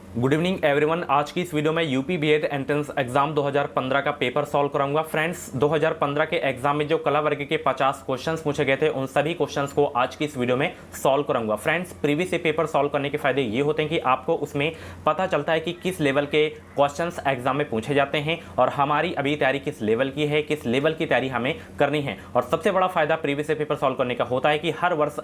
Good evening everyone. आज की इस वीडियो में यूपी बीएड एंट्रेंस एग्जाम 2015 का पेपर सॉल्व कराऊंगा। फ्रेंड्स, 2015 के एग्जाम में जो कला वर्ग के 50 क्वेश्चंस पूछे गए थे उन सभी क्वेश्चंस को आज की इस वीडियो में सॉल्व कराऊंगा। फ्रेंड्स, प्रीवियस पेपर सॉल्व करने के फायदे ये होते हैं कि आपको उसमें पता चलता है कि किस लेवल के क्वेश्चंस एग्जाम में पूछे जाते हैं और हमारी अभी तैयारी किस लेवल की है, किस लेवल की तैयारी हमें करनी है। और सबसे बड़ा फायदा प्रीवियस पेपर सॉल्व करने का होता है कि हर वर्ष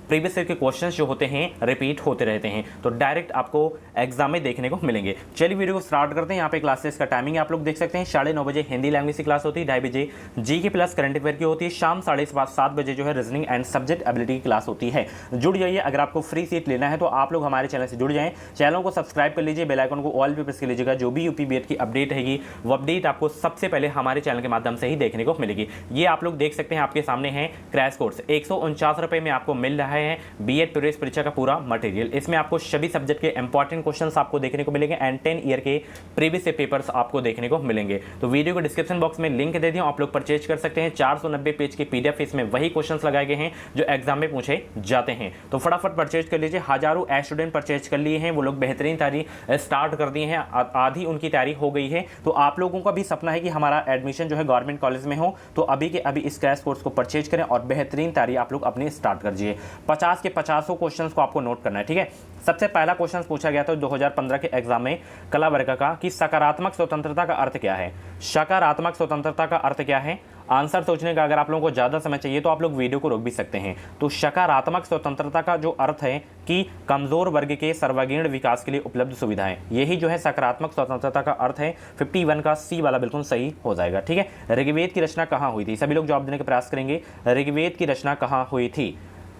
प्रीवियस ईयर के क्वेश्चंस जो होते हैं रिपीट होते रहते हैं, तो डायरेक्ट आपको एग्जाम में देखने को मिलेंगे। चलिए वीडियो को स्टार्ट करते हैं। यहाँ पे क्लासेस का टाइमिंग आप लोग देख सकते हैं। 9:30 बजे हिंदी लैंग्वेज की क्लास होती है, 2:30 बजे जीके प्लस करंट अफेयर की होती है, शाम 7:30 बजे जो है रीजनिंग एंड सब्जेक्ट एबिलिटी की क्लास होती है। जुड़ जाइए। अगर आपको फ्री सीट लेना है तो आप लोग हमारे चैनल से जुड़ जाएं। चैनल को सब्सक्राइब कर लीजिए, बेल आइकन को ऑल पे प्रेस कर लीजिएगा। जो भी यूपी बीएड की अपडेट रहेगी वो अपडेट आपको सबसे पहले हमारे चैनल के माध्यम से ही देखने को मिलेगी। ये आप लोग देख सकते हैं, आपके सामने है क्रैश कोर्स। 149 रुपये में आपको मिल रहा है बीएड प्रवेश परीक्षा का पूरा मटेरियल। इसमें आपको सभी सब्जेक्ट के इंपॉर्टेंट क्वेश्चंस आपको देखने को मिलेंगे एंड 10 ईयर के प्रीवियस से पेपर्स आपको देखने को मिलेंगे। तो वीडियो को डिस्क्रिप्शन बॉक्स में लिंक दे दिया, आप लोग परचेज कर सकते हैं। 490 पेज के पीडीएफ इसमें वही क्वेश्चंस लगाए गए हैं जो एग्जाम में पूछे जाते हैं, तो फटाफट परचेज कर लीजिए। हजारों स्टूडेंट परचेज कर लिए हैं, वो लोग बेहतरीन तैयारी स्टार्ट कर दी है, आधी उनकी तैयारी हो गई है। तो आप लोगों का भी सपना है कि हमारा एडमिशन जो है गवर्नमेंट कॉलेज में हो, तो अभी के अभी इस क्रैश कोर्स को परचेज करें और बेहतरीन तैयारी आप लोग अपनी स्टार्ट कर दीजिए। 50 के 50 क्वेश्चंस को आपको नोट करना है, ठीक है। सबसे पहला क्वेश्चन पूछा गया था 2015 के एग्जाम में कला वर्ग का कि सकारात्मक स्वतंत्रता का अर्थ क्या है। सकारात्मक स्वतंत्रता का अर्थ क्या है? आंसर सोचने का अगर आप लोगों को ज्यादा समय चाहिए तो आप लोग वीडियो को रोक भी सकते हैं। तो सकारात्मक स्वतंत्रता का जो अर्थ है कि कमजोर वर्ग के सर्वांगीण विकास के लिए उपलब्ध सुविधाएं, यही जो है सकारात्मक स्वतंत्रता का अर्थ है। 51 का सी वाला बिल्कुल सही हो जाएगा, ठीक है। ऋग्वेद की रचना कहां हुई थी? सभी लोग जवाब देने का प्रयास करेंगे। ऋग्वेद की रचना कहां हुई थी?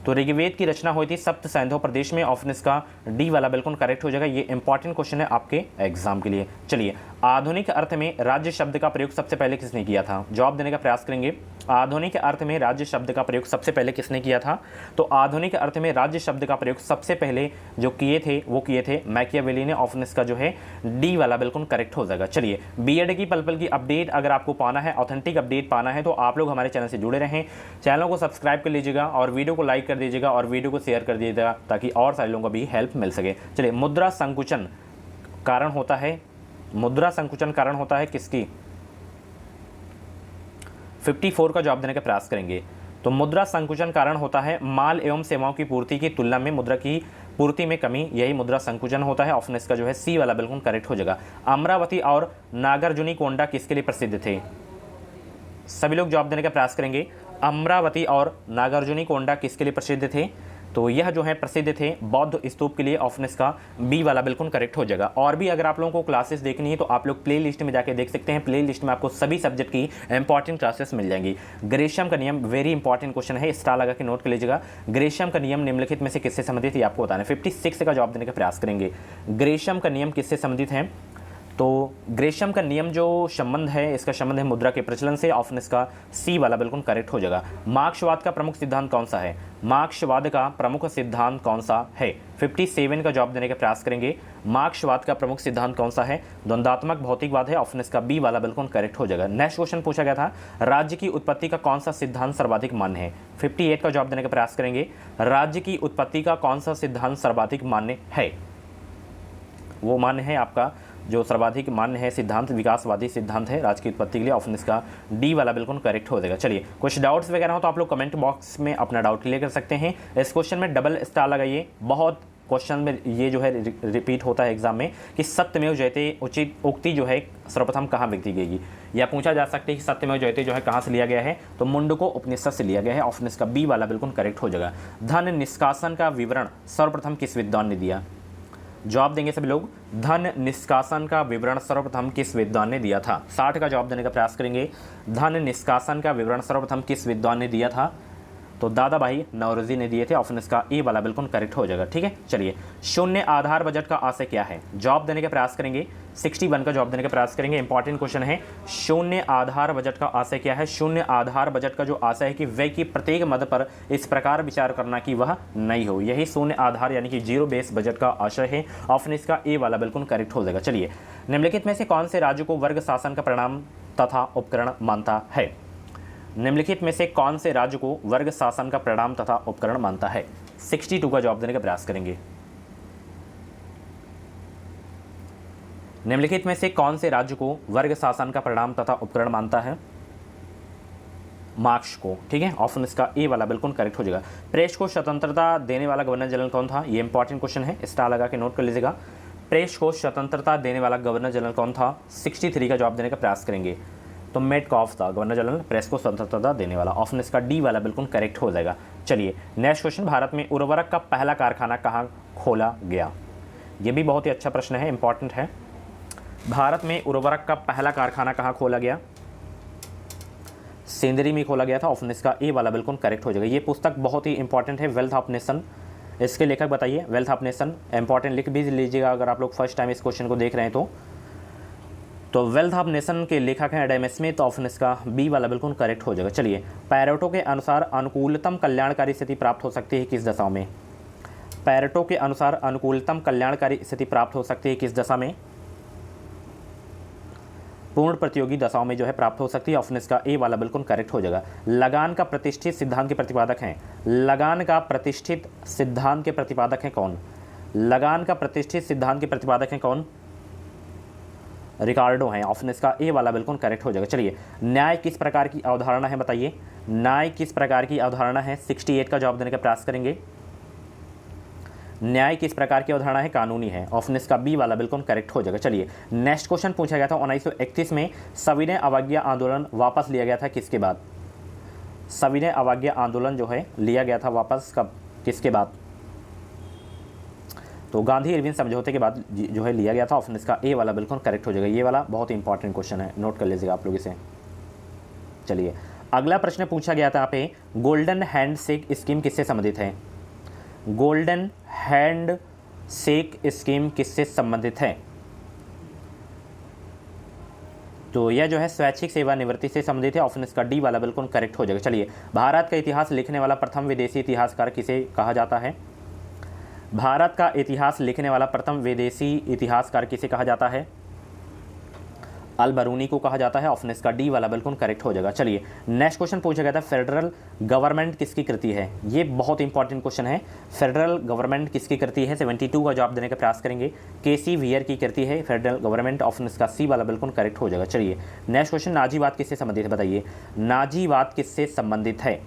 तो ऋग्वेद की रचना हुई थी सप्त सैंधव प्रदेश में। ऑप्शन इसका डी वाला बिल्कुल करेक्ट हो जाएगा। ये इंपॉर्टेंट क्वेश्चन है आपके एग्जाम के लिए। चलिए, आधुनिक अर्थ में राज्य शब्द का प्रयोग सबसे पहले किसने किया था? जवाब देने का प्रयास करेंगे। आधुनिक अर्थ में राज्य शब्द का प्रयोग सबसे पहले किसने किया था? तो आधुनिक अर्थ में राज्य शब्द का प्रयोग सबसे पहले जो किए थे वो किए थे मैकियावेली ने। ऑप्शन इसका जो है डी वाला बिल्कुल करेक्ट हो जाएगा। चलिए, बीएड की पल की अपडेट अगर आपको पाना है, ऑथेंटिक अपडेट पाना है, तो आप लोग हमारे चैनल से जुड़े रहें। चैनल को सब्सक्राइब कर लीजिएगा और वीडियो को लाइक कर दीजिएगा और वीडियो को शेयर कर दीजिएगा ताकि और सारे लोगों को भी हेल्प मिल सके। चलिए, मुद्रा संकुचन कारण होता है, मुद्रा संकुचन कारण होता है किसकी? 54 का जवाब देने का प्रयास करेंगे। तो मुद्रा संकुचन कारण होता है माल एवं सेवाओं की पूर्ति की तुलना में मुद्रा की पूर्ति में कमी, यही मुद्रा संकुचन होता है। ऑप्शन इसका जो है सी वाला बिल्कुल करेक्ट हो जाएगा। अमरावती और नागार्जुनी कोंडा किसके लिए प्रसिद्ध थे? सभी लोग जवाब देने का प्रयास करेंगे। अमरावती और नागार्जुनी कोंडा किसके लिए प्रसिद्ध थे? तो यह जो है प्रसिद्ध थे बौद्ध स्तूप के लिए। ऑप्शन इसका बी वाला बिल्कुल करेक्ट हो जाएगा। और भी अगर आप लोगों को क्लासेस देखनी है तो आप लोग प्ले लिस्ट में जाके देख सकते हैं। प्ले लिस्ट में आपको सभी सब्जेक्ट की इंपॉर्टेंट क्लासेस मिल जाएंगी। ग्रेशम का नियम वेरी इंपॉर्टेंट क्वेश्चन है, स्टार लगा के नोट कर लीजिएगा। ग्रेशम का नियम निम्नलिखित में से किससे संबंधित है आपको बताना है। 56 का जवाब देने का प्रयास करेंगे। ग्रेशम का नियम किससे संबंधित है? तो ग्रेशम का नियम जो संबंध है, इसका संबंध है मुद्रा के प्रचलन से। ऑप्शन इसका सी वाला बिल्कुल करेक्ट हो जाएगा। मार्क्सवाद का प्रमुख सिद्धांत कौन सा है? मार्क्सवाद का प्रमुख सिद्धांत कौन सा है? 57 का जवाब देने का प्रयास करेंगे। मार्क्सवाद का प्रमुख सिद्धांत कौन सा है? द्वंद्वात्मक भौतिकवाद है। ऑप्शन इसका बी वाला बिल्कुल करेक्ट हो जाएगा। नेक्स्ट क्वेश्चन पूछा गया था राज्य की उत्पत्ति का कौन सा सिद्धांत सर्वाधिक मान्य है? 58 का जवाब देने का प्रयास करेंगे। राज्य की उत्पत्ति का कौन सा सिद्धांत सर्वाधिक मान्य है? वो मान्य है आपका जो सर्वाधिक मान्य है सिद्धांत विकासवादी सिद्धांत है राज्य की उत्पत्ति के लिए। ऑप्शन इसका डी वाला बिल्कुल करेक्ट हो जाएगा। चलिए, कुछ डाउट्स वगैरह हो तो आप लोग कमेंट बॉक्स में अपना डाउट क्लियर कर सकते हैं। इस क्वेश्चन में डबल स्टार लगाइए। बहुत क्वेश्चन में ये जो है रिपीट होता है एग्जाम में कि सत्यमेव जयते उचित उक्ति जो है सर्वप्रथम कहाँ व्यक्ति गई, या पूछा जा सकता है कि सत्यमेव जयते जो है कहाँ से लिया गया है, तो मुंडको उपनिषद से लिया गया है। ऑप्शन इसका बी वाला बिल्कुल करेक्ट हो जाएगा। धन निष्कासन का विवरण सर्वप्रथम किस विद्वान ने दिया? जवाब देंगे सभी लोग। धन निष्कासन का विवरण सर्वप्रथम किस विद्वान ने दिया था? 60 का जवाब देने का प्रयास करेंगे। धन निष्कासन का विवरण सर्वप्रथम किस विद्वान ने दिया था? तो दादा भाई नौरोजी ने दिए थे। ऑप्शन इसका ए वाला बिल्कुल करेक्ट हो जाएगा, ठीक है। चलिए, शून्य आधार बजट का आशय क्या है? जवाब देने का प्रयास करेंगे। 61 का जवाब देने का प्रयास करेंगे। इंपॉर्टेंट क्वेश्चन है। शून्य आधार बजट का आशय क्या है? शून्य आधार बजट का जो आशय है कि व्यय की प्रत्येक मद पर इस प्रकार विचार करना कि वह नहीं हो, यही शून्य आधार यानी कि जीरो बेस बजट का आशय है। ऑप्शन इसका ए वाला बिल्कुल करेक्ट हो जाएगा। चलिए, निम्नलिखित में से कौन से राज्य को वर्ग शासन का परिणाम तथा उपकरण मानता है? निम्नलिखित में से कौन से राज्य को वर्ग शासन का परिणाम तथा उपकरण मानता है? 62 का जवाब देने का प्रयास करेंगे। निम्नलिखित में से कौन से राज्य को वर्ग शासन का परिणाम तथा उपकरण मानता है? मार्क्स को। ठीक है, ऑप्शन इसका ए वाला बिल्कुल करेक्ट हो जाएगा। प्रेस को स्वतंत्रता देने वाला गवर्नर जनरल कौन था? ये इंपॉर्टेंट क्वेश्चन है, स्टार लगा के नोट कर लीजिएगा। प्रेस को स्वतंत्रता देने वाला गवर्नर जनरल कौन था? 63 का जवाब देने का प्रयास करेंगे तो मेटकॉफ था गवर्नर जनरल प्रेस को स्वतंत्रता देने वाला। ऑप्शन इसका डी वाला बिल्कुल करेक्ट हो जाएगा। चलिए नेक्स्ट क्वेश्चन, भारत में उर्वरक का पहला कारखाना कहाँ खोला गया? ये भी बहुत ही अच्छा प्रश्न है, इंपॉर्टेंट है। भारत में उर्वरक का पहला कारखाना कहाँ खोला गया? सेंदरी में खोला गया था। ऑप्शन इसका ए वाला बिल्कुल करेक्ट हो जाएगा। ये पुस्तक बहुत ही इंपॉर्टेंट है, वेल्थ ऑफ नेशन। इसके लेखक बताइए, वेल्थ ऑफ नेशन। इंपॉर्टेंट लिख भी लीजिएगा अगर आप लोग फर्स्ट टाइम इस क्वेश्चन को देख रहे हैं तो वेल्थ ऑफ नेशन के लेखक हैं एडम स्मिथ। ऑप्शन इसका बी वाला बिल्कुल करेक्ट हो जाएगा। चलिए, पैरेटो के अनुसार अनुकूलतम कल्याणकारी स्थिति प्राप्त हो सकती है किस दशा में? पैरेटो के अनुसार अनुकूलतम कल्याणकारी स्थिति प्राप्त हो सकती है किस दशा में? पूर्ण प्रतियोगी दशाओं में जो है प्राप्त हो सकती है। ऑप्शन इसका ए वाला बिल्कुल करेक्ट हो जाएगा। लगान का प्रतिष्ठित सिद्धांत के प्रतिपादक हैं? लगान का प्रतिष्ठित सिद्धांत के प्रतिपादक हैं कौन? लगान का प्रतिष्ठित सिद्धांत के प्रतिपादक हैं कौन? रिकार्डो हैं। ऑप्शन इसका ए वाला बिल्कुल करेक्ट हो जाएगा। चलिए, न्याय किस प्रकार की अवधारणा है बताइए? न्याय किस प्रकार की अवधारणा है? 68 का जवाब देने का प्रयास करेंगे। न्याय किस प्रकार की अवधारणा है? कानूनी है। ऑप्शन इसका बी वाला बिल्कुल करेक्ट हो जाएगा। चलिए नेक्स्ट क्वेश्चन पूछा गया था 1931 में सविनय अवज्ञा आंदोलन वापस लिया गया था किसके बाद? सविनय अवज्ञा आंदोलन जो है लिया गया था वापस कब, किसके बाद? तो गांधी इरविन समझौते के बाद जो है लिया गया था। ऑप्शन इसका ए वाला बिल्कुल करेक्ट हो जाएगा। ये वाला बहुत इंपॉर्टेंट क्वेश्चन है, नोट कर लीजिएगा आप लोग इसे। चलिए अगला प्रश्न पूछा गया था यहाँ पे, गोल्डन हैंड शेक स्कीम किससे संबंधित है? गोल्डन हैंड शेक स्कीम किससे संबंधित है? तो यह जो है स्वैच्छिक सेवानिवृत्ति से संबंधित है। ऑप्शन इसका डी वाला बिल्कुल करेक्ट हो जाएगा। चलिए, भारत का इतिहास लिखने वाला प्रथम विदेशी इतिहासकार किसे कहा जाता है? भारत का इतिहास लिखने वाला प्रथम विदेशी इतिहासकार किसे कहा जाता है? अल बरूनी को कहा जाता है। ऑप्शन इसका डी वाला बिल्कुल करेक्ट हो जाएगा। चलिए नेक्स्ट क्वेश्चन पूछा गया था, फेडरल गवर्नमेंट किसकी कृति है? ये बहुत इंपॉर्टेंट क्वेश्चन है। फेडरल गवर्नमेंट किसकी कृति है? 72 का जवाब देने का प्रयास करेंगे। केसी वियर की कृति है फेडरल गवर्नमेंट। ऑप्शन इसका सी वाला बिल्कुल करेक्ट हो जाएगा। चलिए नेक्स्ट क्वेश्चन, नाजीवाद किससे संबंधित है बताइए? नाजीवाद किससे संबंधित है?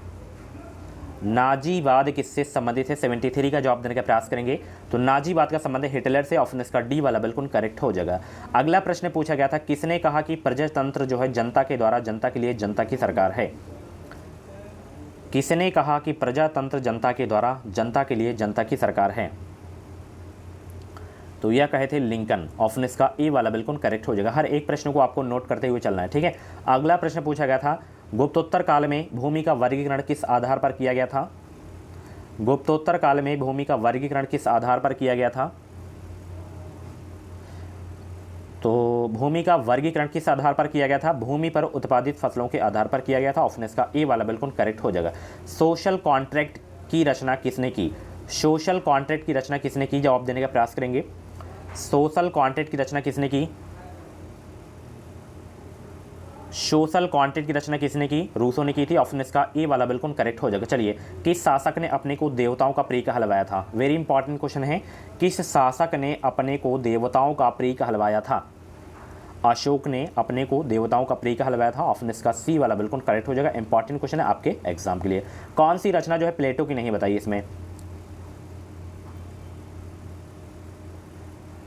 नाजीवाद किससे संबंधित है? 73 का जवाब देने का प्रयास करेंगे। तो नाजीवाद का संबंध हिटलर से। ऑप्शन इसका डी वाला बिल्कुल करेक्ट हो जाएगा। अगला प्रश्न पूछा गया था, किसने कहा कि प्रजातंत्र जो है जनता के द्वारा जनता के लिए जनता की सरकार है? किसने कहा कि प्रजातंत्र जनता के द्वारा जनता के लिए जनता की सरकार है? तो यह कहे थे लिंकन। ऑप्शन इसका ए वाला बिल्कुल करेक्ट हो जाएगा। हर एक प्रश्न को आपको नोट करते हुए चलना है, ठीक है। अगला प्रश्न पूछा गया था, गुप्तोत्तर काल में भूमि का वर्गीकरण किस आधार पर किया गया था? गुप्तोत्तर काल में भूमि का वर्गीकरण किस आधार पर किया गया था? तो भूमि का वर्गीकरण किस आधार पर किया गया था? भूमि पर उत्पादित फसलों के आधार पर किया गया था। ऑप्शन इसका ए वाला बिल्कुल करेक्ट हो जाएगा। सोशल कॉन्ट्रैक्ट की रचना किसने की? सोशल कॉन्ट्रैक्ट की रचना किसने की? जवाब देने का प्रयास करेंगे। सोशल कॉन्ट्रैक्ट की रचना किसने की? सोशल कॉन्ट्रैक्ट की रचना किसने की? रूसो ने की थी। ऑप्शन इसका ए वाला बिल्कुल करेक्ट हो जाएगा। चलिए, किस शासक ने अपने को देवताओं का प्रतीक कहलवाया था? वेरी इंपॉर्टेंट क्वेश्चन है। किस शासक ने अपने को देवताओं का प्रतीक कहलवाया था? अशोक ने अपने को देवताओं का प्रतीक कहलवाया था। ऑप्शन इसका सी वाला बिल्कुल करेक्ट हो जाएगा। इंपॉर्टेंट क्वेश्चन है आपके एग्जाम के लिए। कौन सी रचना जो है प्लेटो की नहीं बताइए इसमें?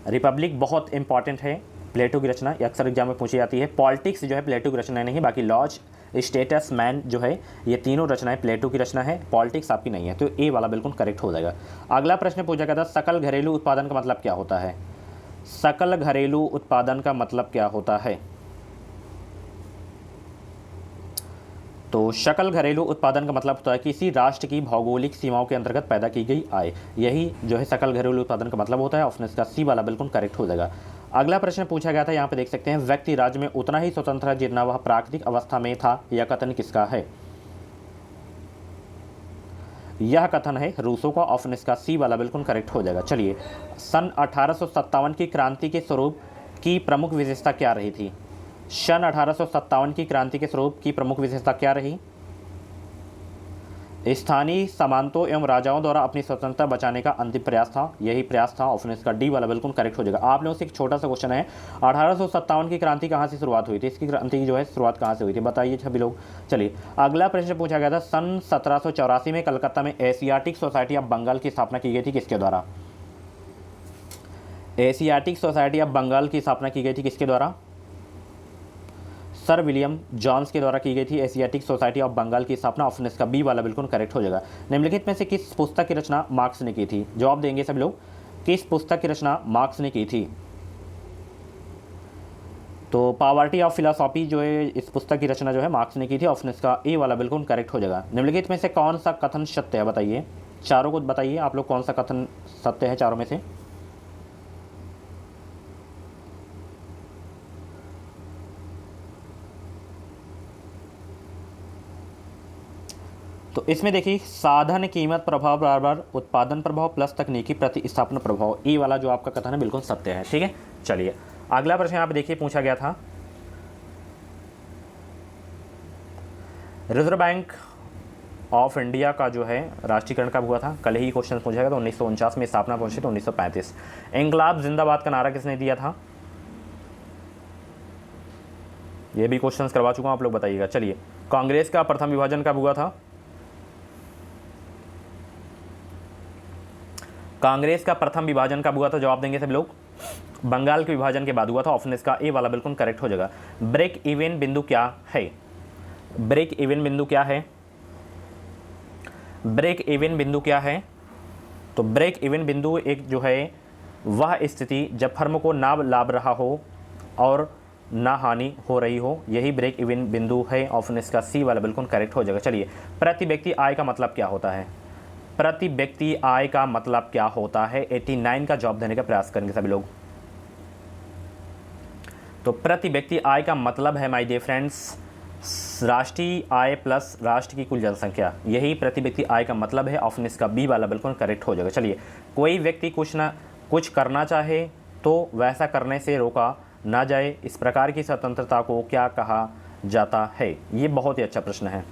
रिपब्लिक बहुत इंपॉर्टेंट है। प्लेटो की रचना अक्सर एग्जाम में पूछी जाती है। पॉलिटिक्स जो है प्लेटो की रचना नहीं, बाकी लॉज, स्टेटस, मैन जो है ये तीनों रचनाएं प्लेटो की रचना है। पॉलिटिक्स आपकी नहीं है, तो ए वाला बिल्कुल करेक्ट हो जाएगा। अगला प्रश्न पूछा गया था, सकल घरेलू उत्पादन का मतलब क्या होता है? सकल घरेलू उत्पादन का मतलब क्या होता है? तो सकल घरेलू उत्पादन का मतलब होता है किसी राष्ट्र की भौगोलिक सीमाओं के अंतर्गत पैदा की गई आय, यही जो है सकल घरेलू उत्पादन का मतलब होता है। ऑप्शन इसका सी वाला बिल्कुल करेक्ट हो जाएगा। अगला प्रश्न पूछा गया था, यहाँ पे देख सकते हैं, व्यक्ति राज्य में उतना ही स्वतंत्र है जितना वह प्राकृतिक अवस्था में था। यह कथन किसका है? यह कथन है रूसो का। ऑप्शन इसका सी वाला बिल्कुल करेक्ट हो जाएगा। चलिए, सन 1857 की क्रांति के स्वरूप की प्रमुख विशेषता क्या रही थी? सन 1857 की क्रांति के स्वरूप की प्रमुख विशेषता क्या रही? स्थानीय सामंतों एवं राजाओं द्वारा अपनी स्वतंत्रता बचाने का अंतिम प्रयास था, यही प्रयास था। ऑप्शन इसका डी वाला बिल्कुल करेक्ट हो जाएगा। आप लोगों से एक छोटा सा क्वेश्चन है, 1857 की क्रांति कहाँ से शुरुआत हुई थी? इसकी क्रांति की जो है शुरुआत कहाँ से हुई थी बताइए सभी लोग। चलिए अगला प्रश्न पूछा गया था, सन 1784 में कलकत्ता में एशियाटिक सोसाइटी ऑफ बंगाल की स्थापना की गई थी, किसके द्वारा? एशियाटिक सोसाइटी ऑफ बंगाल की स्थापना की गई थी किसके द्वारा? सर विलियम जॉन्स के द्वारा की गई थी एशियाटिक सोसाइटी ऑफ बंगाल की स्थापना। ऑप्शन इसका बी वाला बिल्कुल करेक्ट हो जाएगा। निम्नलिखित में से किस पुस्तक की रचना मार्क्स ने की थी? जवाब देंगे सभी लोग, किस पुस्तक की रचना मार्क्स ने की थी? तो पॉवर्टी ऑफ फिलॉसफी जो है, इस पुस्तक की रचना जो है मार्क्स ने की थी। ऑप्शन इसका ए वाला बिल्कुल करेक्ट हो जाएगा। निम्नलिखित में से कौन सा कथन सत्य है बताइए, चारों को बताइए आप लोग, कौन सा कथन सत्य है चारों में से? तो इसमें देखिए, साधन कीमत प्रभाव बराबर उत्पादन प्रभाव प्लस तकनीकी प्रतिस्थापन प्रभाव, ए वाला जो आपका कथन है बिल्कुल सत्य है। ठीक है, चलिए अगला प्रश्न आप देखिए पूछा गया था, रिजर्व बैंक ऑफ इंडिया का जो है राष्ट्रीयकरण कब हुआ था? कल ही क्वेश्चन पूछा गया था। 1949 में स्थापना पहुंची तो 1935। इंकलाब जिंदाबाद का नारा किसने दिया था? ये भी क्वेश्चन करवा चुका हूं, आप लोग बताइएगा। चलिए, कांग्रेस का प्रथम विभाजन कब हुआ था? कांग्रेस का प्रथम विभाजन कब हुआ था? जवाब देंगे सब लोग, बंगाल के विभाजन के बाद हुआ था। ऑप्शन इसका ए वाला बिल्कुल करेक्ट हो जाएगा। ब्रेक इवन बिंदु क्या है? ब्रेक इवन बिंदु क्या है? ब्रेक इवन बिंदु क्या है? तो ब्रेक इवन बिंदु एक जो है वह स्थिति जब फर्म को ना लाभ रहा हो और ना हानि हो रही हो, यही ब्रेक इवन बिंदु है। ऑप्शन इसका सी वाला बिल्कुल करेक्ट हो जाएगा। चलिए, प्रति व्यक्ति आय का मतलब क्या होता है? प्रति व्यक्ति आय का मतलब क्या होता है? 89 का जवाब देने का प्रयास करेंगे सभी लोग। तो प्रति व्यक्ति आय का मतलब है माय डियर फ्रेंड्स, राष्ट्रीय आय प्लस राष्ट्र की कुल जनसंख्या, यही प्रति व्यक्ति आय का मतलब है। ऑप्शन इसका बी वाला बिल्कुल करेक्ट हो जाएगा। चलिए, कोई व्यक्ति कुछ करना चाहे तो वैसा करने से रोका ना जाए, इस प्रकार की स्वतंत्रता को क्या कहा जाता है? ये बहुत ही अच्छा प्रश्न है।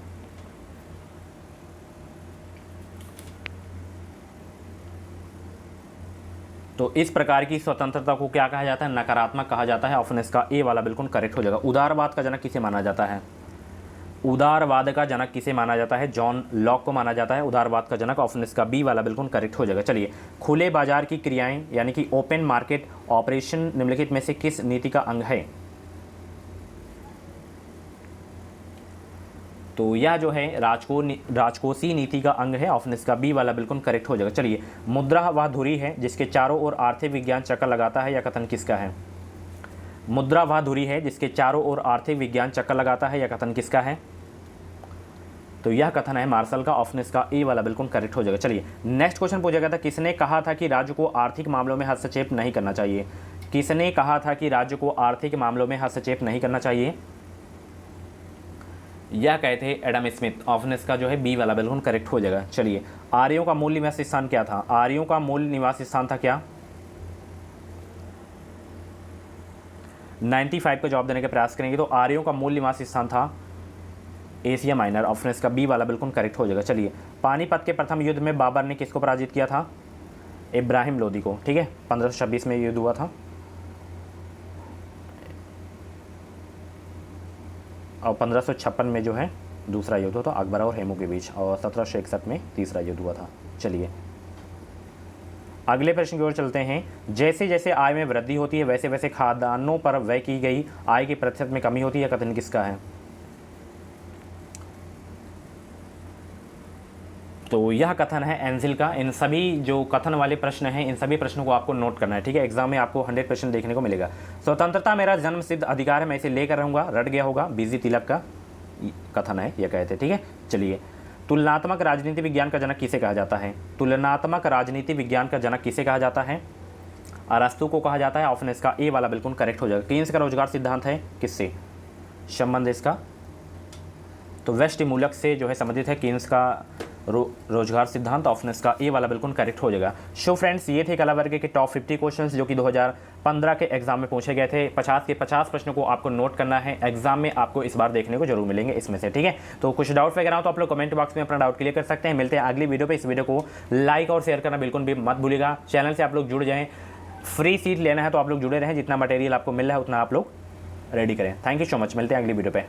तो इस प्रकार की स्वतंत्रता को क्या कहा जाता है? नकारात्मक कहा जाता है। ऑप्शन इसका ए वाला बिल्कुल करेक्ट हो जाएगा। उदारवाद का जनक किसे माना जाता है? उदारवाद का जनक किसे माना जाता है? जॉन लॉक को माना जाता है उदारवाद का जनक। ऑप्शन इसका बी वाला बिल्कुल करेक्ट हो जाएगा। चलिए, खुले बाजार की क्रियाएं यानी कि ओपन मार्केट ऑपरेशन निम्नलिखित में से किस नीति का अंग है? तो यह जो है राजकोषीय नीति का अंग है। ऑप्शन इसका बी वाला बिल्कुल करेक्ट हो जाएगा। चलिए, मुद्रा वह धुरी है जिसके चारों ओर आर्थिक विज्ञान चक्कर लगाता है, यह कथन किसका है? मुद्रा वह धुरी है जिसके चारों ओर आर्थिक विज्ञान चक्कर लगाता है, यह कथन किसका है? तो यह कथन है मार्शल का। ऑप्शन इसका ए वाला बिल्कुल करेक्ट हो जाएगा। चलिए, नेक्स्ट क्वेश्चन पूछा गया था, किसने कहा था कि राज्य को आर्थिक मामलों में हस्तक्षेप नहीं करना चाहिए? किसने कहा था कि राज्य को आर्थिक मामलों में हस्तक्षेप नहीं करना चाहिए? यह कहते हैं एडम स्मिथ। ऑप्शन इसका जो है बी वाला बिल्कुल करेक्ट हो जाएगा। चलिए, आर्यों का मूल निवास स्थान क्या था? आर्यों का मूल निवास स्थान था क्या? 95 का जवाब देने का प्रयास करेंगे तो आर्यों का मूल निवास स्थान था एशिया माइनर। ऑप्शन इसका बी वाला बिल्कुल करेक्ट हो जाएगा। चलिए, पानीपत के प्रथम युद्ध में बाबर ने किसको पराजित किया था? इब्राहिम लोदी को। ठीक है, 1526 में युद्ध हुआ था और 1556 में जो है दूसरा युद्ध हुआ था अकबर और हेमू के बीच, और 1761 में तीसरा युद्ध हुआ था। चलिए, अगले प्रश्न की ओर चलते हैं। जैसे जैसे आय में वृद्धि होती है वैसे वैसे खाद्यान्नों पर व्यय की गई आय के प्रतिशत में कमी होती है, कथन किसका है? तो यह कथन है एंजिल का। इन सभी जो कथन वाले प्रश्न हैं, इन सभी प्रश्नों को आपको नोट करना है। ठीक है, एग्जाम में आपको 100% देखने को मिलेगा। स्वतंत्रता मेरा जन्म सिद्ध अधिकार है, मैं इसे लेकर रहूंगा, रट गया होगा, बीजी तिलक का कथन है, यह कहते। ठीक है, चलिए, तुलनात्मक राजनीति विज्ञान का जनक किसे कहा जाता है? तुलनात्मक राजनीति विज्ञान का जनक किसे कहा जाता है? अरस्तु को कहा जाता है। ऑप्शन इसका ए वाला बिल्कुल करेक्ट हो जाएगा। केन्स का रोजगार सिद्धांत है किससे संबंध इसका? तो वेस्ट मूलक से जो है संबंधित है। केन्स का रोजगार सिद्धांत, ऑप्शन इसका ए वाला बिल्कुल करेक्ट हो जाएगा। सो फ्रेंड्स, ये थे कला वर्ग के टॉप 50 क्वेश्चंस जो कि 2015 के एग्जाम में पूछे गए थे। 50 के 50 प्रश्नों को आपको नोट करना है, एग्जाम में आपको इस बार देखने को जरूर मिलेंगे इसमें से, ठीक है। तो कुछ डाउट वगैरह हो तो आप लोग कमेंट बॉक्स में अपना डाउट क्लियर कर सकते हैं। मिलते हैं अगली वीडियो पे। इस वीडियो को लाइक और शेयर करना बिल्कुल भी मत भूलिएगा। चैनल से आप लोग जुड़ जाएं, फ्री सीट लेना है तो आप लोग जुड़े रहें, जितना मटेरियल आपको मिल रहा है उतना आप लोग रेडी करें। थैंक यू सो मच, मिलते हैं अगली वीडियो पे।